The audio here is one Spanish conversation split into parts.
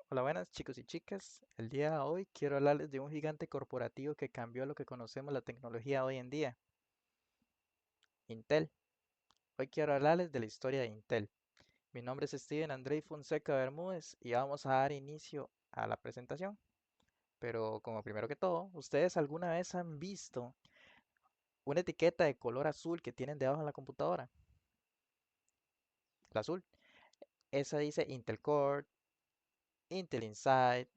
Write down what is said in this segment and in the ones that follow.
Hola, buenas chicos y chicas. El día de hoy quiero hablarles de un gigante corporativo que cambió lo que conocemos la tecnología hoy en día, Intel. Hoy quiero hablarles de la historia de Intel. Mi nombre es Steven Andrei Fonseca Bermúdez y vamos a dar inicio a la presentación. Pero como primero que todo, ¿ustedes alguna vez han visto una etiqueta de color azul que tienen debajo de la computadora? La azul. Esa dice Intel Core, Intel Inside,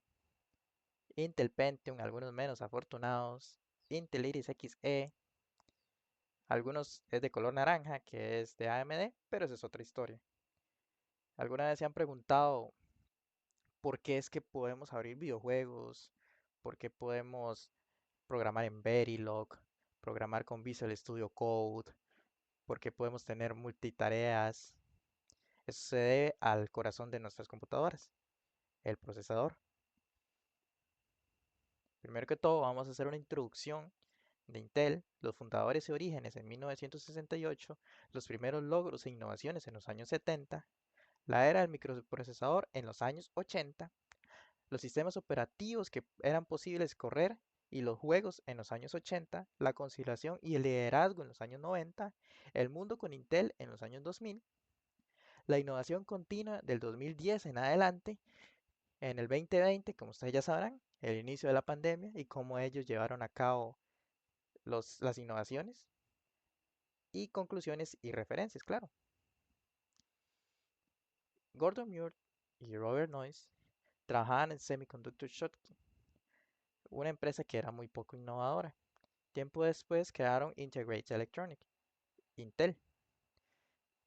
Intel Pentium, algunos menos afortunados, Intel Iris Xe. Algunos es de color naranja, que es de AMD, pero esa es otra historia. ¿Alguna vez se han preguntado por qué es que podemos abrir videojuegos? ¿Por qué podemos programar en Verilog? ¿Programar con Visual Studio Code? ¿Por qué podemos tener multitareas? Eso se debe al corazón de nuestras computadoras, el procesador. Primero que todo, vamos a hacer una introducción de Intel, los fundadores y orígenes en 1968, los primeros logros e innovaciones en los años 70, la era del microprocesador en los años 80, los sistemas operativos que eran posibles correr y los juegos en los años 80, la conciliación y el liderazgo en los años 90, el mundo con Intel en los años 2000, la innovación continua del 2010 en adelante, en el 2020, como ustedes ya sabrán, el inicio de la pandemia y cómo ellos llevaron a cabo las innovaciones y conclusiones y referencias, claro. Gordon Moore y Robert Noyce trabajaban en Semiconductor Shotgun, una empresa que era muy poco innovadora. Tiempo después crearon Integrated Electronics, Intel,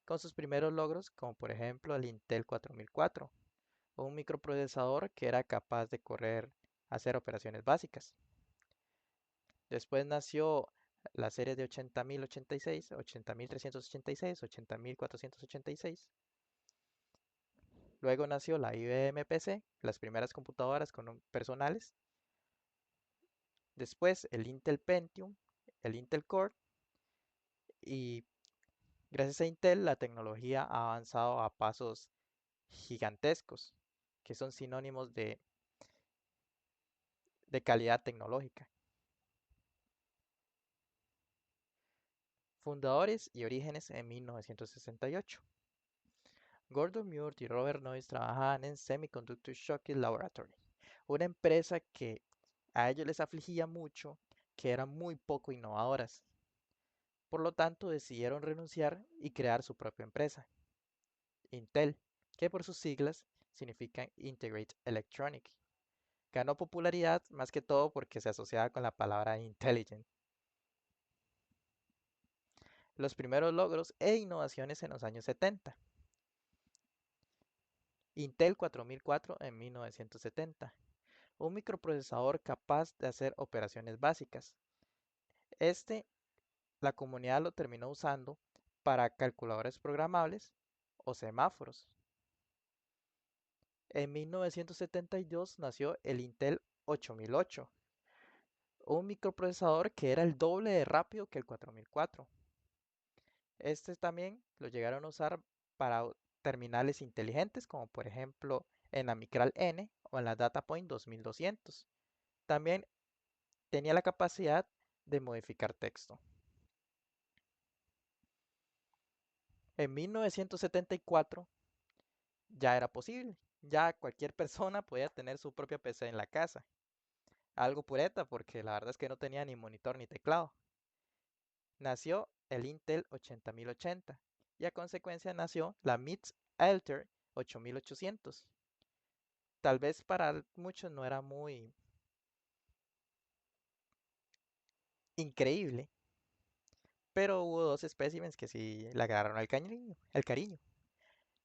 con sus primeros logros como por ejemplo el Intel 4004, un microprocesador que era capaz de hacer operaciones básicas. Después nació la serie de 80.086, 80.386, 80.486. Luego nació la IBM PC, las primeras computadoras personales. Después el Intel Pentium, el Intel Core y gracias a Intel, la tecnología ha avanzado a pasos gigantescos, que son sinónimos de calidad tecnológica. Fundadores y orígenes en 1968. Gordon Moore y Robert Noyce trabajaban en Semiconductor Shocking Laboratory, una empresa que a ellos les afligía mucho, que eran muy poco innovadoras. Por lo tanto, decidieron renunciar y crear su propia empresa, Intel, que por sus siglas significan Integrated Electronic. Ganó popularidad más que todo porque se asociaba con la palabra intelligent. Los primeros logros e innovaciones en los años 70. Intel 4004 en 1970. Un microprocesador capaz de hacer operaciones básicas. Este, la comunidad lo terminó usando para calculadores programables o semáforos. En 1972 nació el Intel 8008, un microprocesador que era el doble de rápido que el 4004. Este también lo llegaron a usar para terminales inteligentes, como por ejemplo en la Micral N o en la DataPoint 2200. También tenía la capacidad de modificar texto. En 1974 ya era posible. Ya cualquier persona podía tener su propia PC en la casa. Algo pureta porque la verdad es que no tenía ni monitor ni teclado. Nació el Intel 8080 y a consecuencia nació la MIPS Alter 8800. Tal vez para muchos no era muy increíble, pero hubo dos especímenes que sí le agarraron el cariño.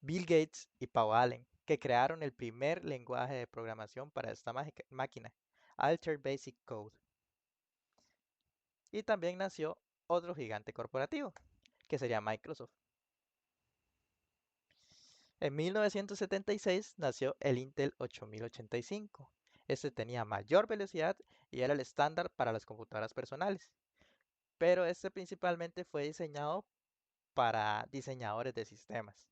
Bill Gates y Paul Allen, que crearon el primer lenguaje de programación para esta máquina, Alter Basic Code. Y también nació otro gigante corporativo, que sería Microsoft. En 1976 nació el Intel 8085. Este tenía mayor velocidad y era el estándar para las computadoras personales, pero este principalmente fue diseñado para diseñadores de sistemas.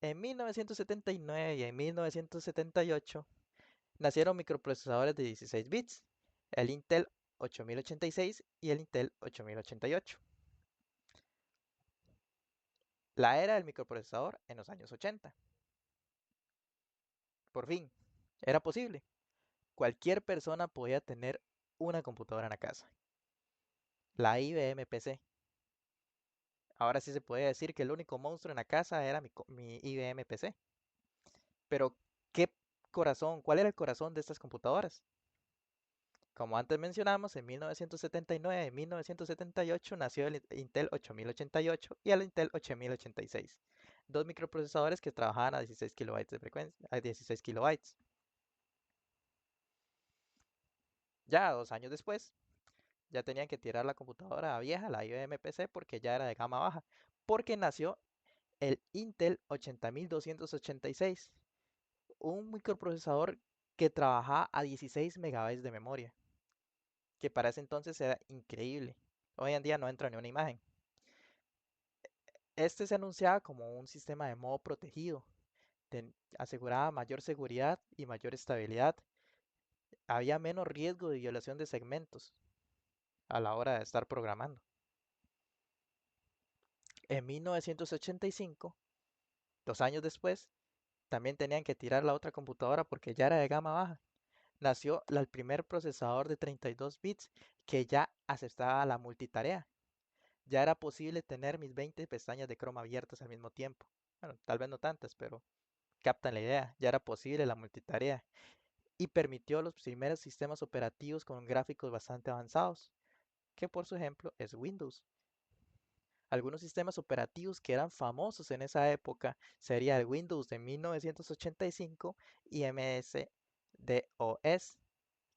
En 1979 y en 1978 nacieron microprocesadores de 16 bits, el Intel 8086 y el Intel 8088. La era del microprocesador en los años 80. Por fin, era posible. Cualquier persona podía tener una computadora en la casa. La IBM PC. Ahora sí se puede decir que el único monstruo en la casa era mi IBM PC. Pero, ¿qué corazón? ¿Cuál era el corazón de estas computadoras? Como antes mencionamos, en 1979 y 1978 nació el Intel 8088 y el Intel 8086, dos microprocesadores que trabajaban a 16 kilobytes de frecuencia, a 16 kilobytes. Ya 2 años después, ya tenían que tirar la computadora vieja, la IBM PC, porque ya era de gama baja, porque nació el Intel 80286, un microprocesador que trabajaba a 16 megabytes de memoria, que para ese entonces era increíble. Hoy en día no entra ni una imagen. Este se anunciaba como un sistema de modo protegido, aseguraba mayor seguridad y mayor estabilidad, había menos riesgo de violación de segmentos a la hora de estar programando. En 1985, 2 años después, también tenían que tirar la otra computadora porque ya era de gama baja. Nació el primer procesador de 32 bits que ya aceptaba la multitarea. Ya era posible tener mis 20 pestañas de Chrome abiertas al mismo tiempo. Bueno, tal vez no tantas, pero captan la idea. Ya era posible la multitarea y permitió los primeros sistemas operativos con gráficos bastante avanzados, que por su ejemplo es Windows. Algunos sistemas operativos que eran famosos en esa época sería el Windows de 1985 y MS-DOS,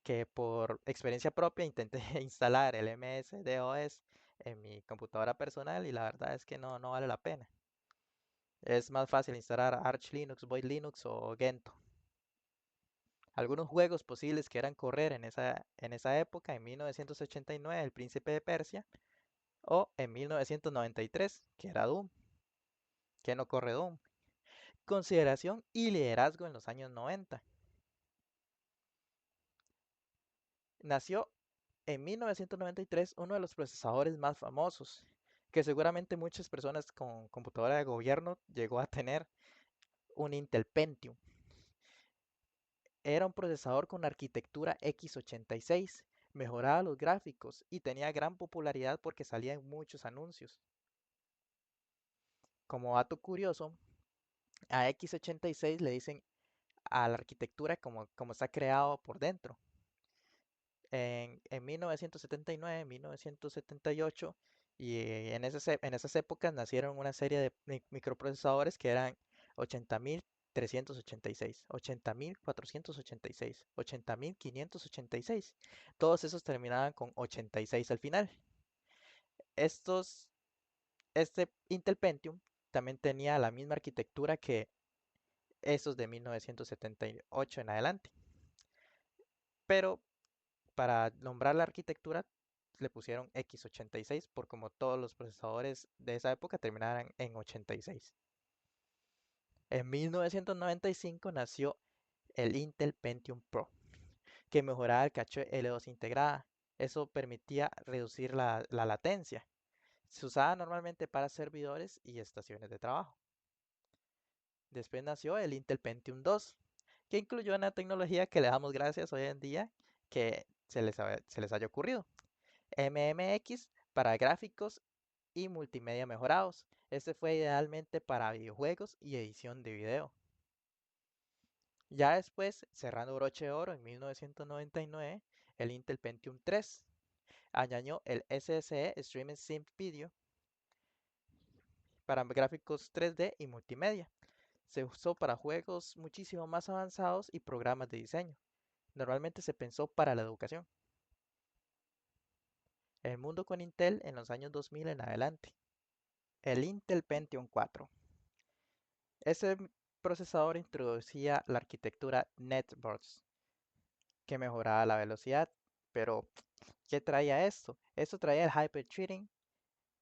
que por experiencia propia intenté instalar el MS-DOS en mi computadora personal y la verdad es que no vale la pena. Es más fácil instalar Arch Linux, Void Linux o Gentoo. Algunos juegos posibles que eran correr en esa época, en 1989, El Príncipe de Persia, o en 1993, que era Doom, que no corre Doom. Consideración y liderazgo en los años 90. Nació en 1993 uno de los procesadores más famosos, que seguramente muchas personas con computadora de gobierno llegó a tener, un Intel Pentium. Era un procesador con arquitectura x86, mejoraba los gráficos y tenía gran popularidad porque salía en muchos anuncios. Como dato curioso, a x86 le dicen a la arquitectura como está creado por dentro. En 1979, 1978 y en esas épocas nacieron una serie de microprocesadores que eran 80.386, 80.486, 80.586. Todos esos terminaban con 86 al final. Estos, este Intel Pentium también tenía la misma arquitectura que esos de 1978 en adelante. Pero para nombrar la arquitectura le pusieron x86 por como todos los procesadores de esa época terminaran en 86. En 1995 nació el Intel Pentium Pro, que mejoraba el caché L2 integrada. Eso permitía reducir la latencia. Se usaba normalmente para servidores y estaciones de trabajo. Después nació el Intel Pentium 2, que incluyó una tecnología que le damos gracias hoy en día que se les haya ocurrido. MMX para gráficos y multimedia mejorados. Este fue idealmente para videojuegos y edición de video. Ya después, cerrando broche de oro en 1999, el Intel Pentium 3 añadió el SSE Streaming Sim Video para gráficos 3D y multimedia. Se usó para juegos muchísimo más avanzados y programas de diseño. Normalmente se pensó para la educación. El mundo con Intel en los años 2000 en adelante. El Intel Pentium 4. Ese procesador introducía la arquitectura NetBurst, que mejoraba la velocidad. Pero, ¿qué traía esto? Esto traía el hyperthreading,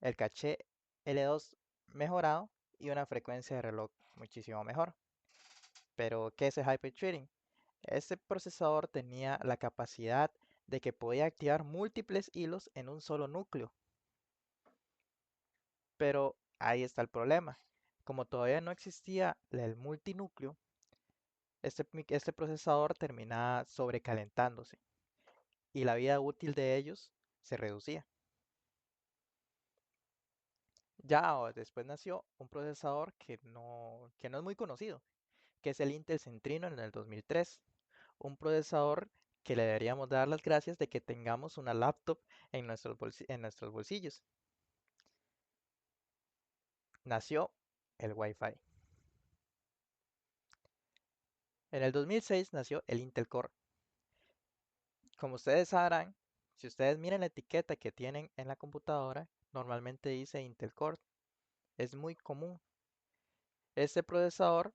el caché L2 mejorado y una frecuencia de reloj muchísimo mejor. Pero, ¿qué es el hyperthreading? Este procesador tenía la capacidad de que podía activar múltiples hilos en un solo núcleo. Pero ahí está el problema. Como todavía no existía el multinúcleo, este procesador terminaba sobrecalentándose y la vida útil de ellos se reducía. Ya después nació un procesador que no es muy conocido, que es el Intel Centrino en el 2003. Un procesador que le deberíamos dar las gracias de que tengamos una laptop en nuestros bolsillos. Nació el Wi-Fi. En el 2006 nació el Intel Core. Como ustedes sabrán, si ustedes miran la etiqueta que tienen en la computadora, normalmente dice Intel Core. Es muy común. Este procesador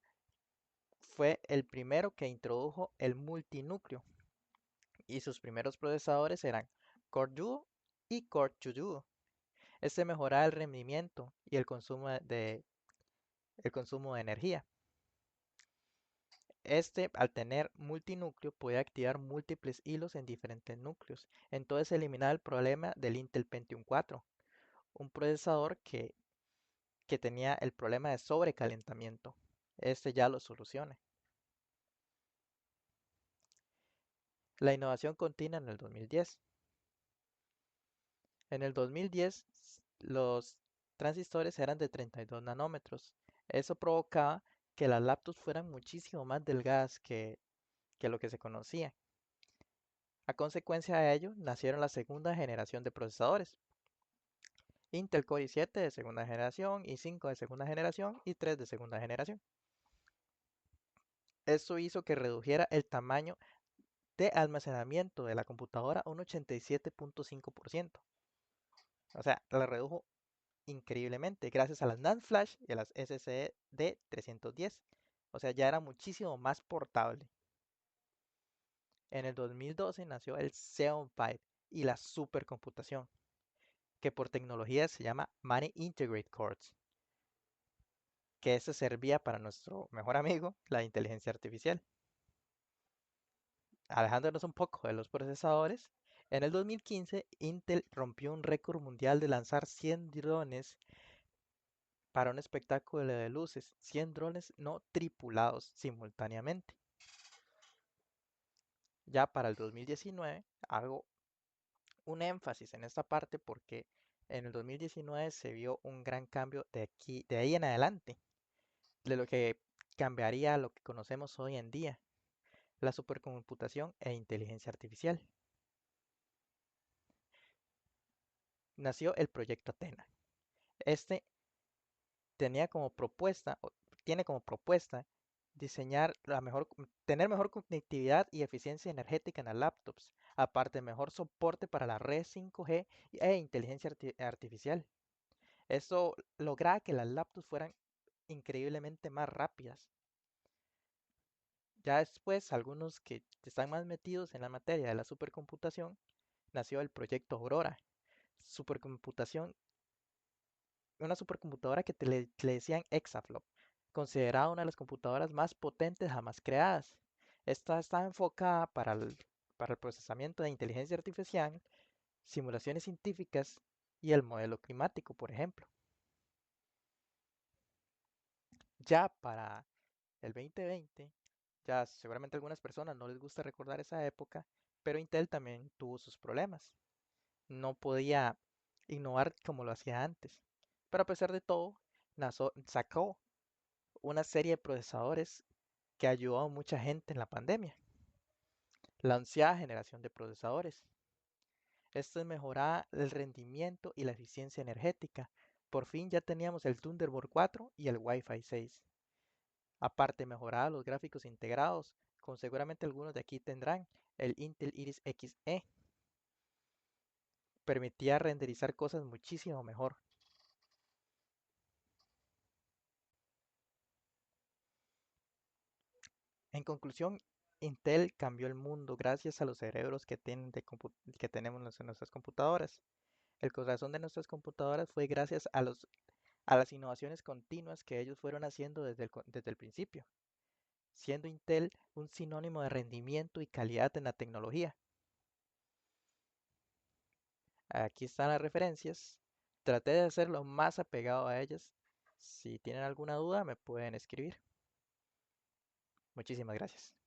fue el primero que introdujo el multinúcleo y sus primeros procesadores eran Core Duo y Core 2 Duo. Este mejoraba el rendimiento y el consumo de energía. Este, al tener multinúcleo, puede activar múltiples hilos en diferentes núcleos. Entonces eliminaba el problema del Intel Pentium 4, un procesador que tenía el problema de sobrecalentamiento. Este ya lo soluciona. La innovación continua en el 2010. En el 2010 los transistores eran de 32 nanómetros. Eso provocaba que las laptops fueran muchísimo más delgadas que lo que se conocía. A consecuencia de ello, nacieron la segunda generación de procesadores. Intel Core i7 de segunda generación, i5 de segunda generación y 3 de segunda generación. Esto hizo que redujera el tamaño de almacenamiento de la computadora a un 87.5%. O sea, la redujo increíblemente gracias a las NAND Flash y a las SSD de 310. O sea, ya era muchísimo más portable. En el 2012 nació el Xeon Phi y la supercomputación, que por tecnología se llama Many Integrate Cores, que ese servía para nuestro mejor amigo, la inteligencia artificial. Alejándonos un poco de los procesadores, en el 2015 Intel rompió un récord mundial de lanzar 100 drones para un espectáculo de luces, 100 drones no tripulados simultáneamente. Ya para el 2019 hago un énfasis en esta parte porque en el 2019 se vio un gran cambio de ahí en adelante, de lo que cambiaría a lo que conocemos hoy en día, la supercomputación e inteligencia artificial. Nació el proyecto Athena. Este tenía como propuesta, tiene como propuesta diseñar tener mejor conectividad y eficiencia energética en las laptops, aparte mejor soporte para la red 5G e inteligencia artificial. Esto lograba que las laptops fueran increíblemente más rápidas. Ya después, algunos que están más metidos en la materia de la supercomputación, nació el proyecto Aurora. Supercomputación, una supercomputadora que le decían Exaflop, considerada una de las computadoras más potentes jamás creadas. Esta está enfocada para el procesamiento de inteligencia artificial, simulaciones científicas y el modelo climático, por ejemplo. Ya para el 2020, ya seguramente a algunas personas no les gusta recordar esa época, pero Intel también tuvo sus problemas. No podía innovar como lo hacía antes. Pero a pesar de todo, sacó una serie de procesadores que ayudó a mucha gente en la pandemia. La onceava generación de procesadores. Esto mejoraba el rendimiento y la eficiencia energética. Por fin ya teníamos el Thunderbolt 4 y el Wi-Fi 6. Aparte mejoraba los gráficos integrados, como seguramente algunos de aquí tendrán, el Intel Iris Xe. Permitía renderizar cosas muchísimo mejor. En conclusión, Intel cambió el mundo gracias a los cerebros que tenemos en nuestras computadoras. El corazón de nuestras computadoras fue gracias a las innovaciones continuas que ellos fueron haciendo desde el principio, siendo Intel un sinónimo de rendimiento y calidad en la tecnología. Aquí están las referencias. Traté de ser lo más apegado a ellas. Si tienen alguna duda, me pueden escribir. Muchísimas gracias.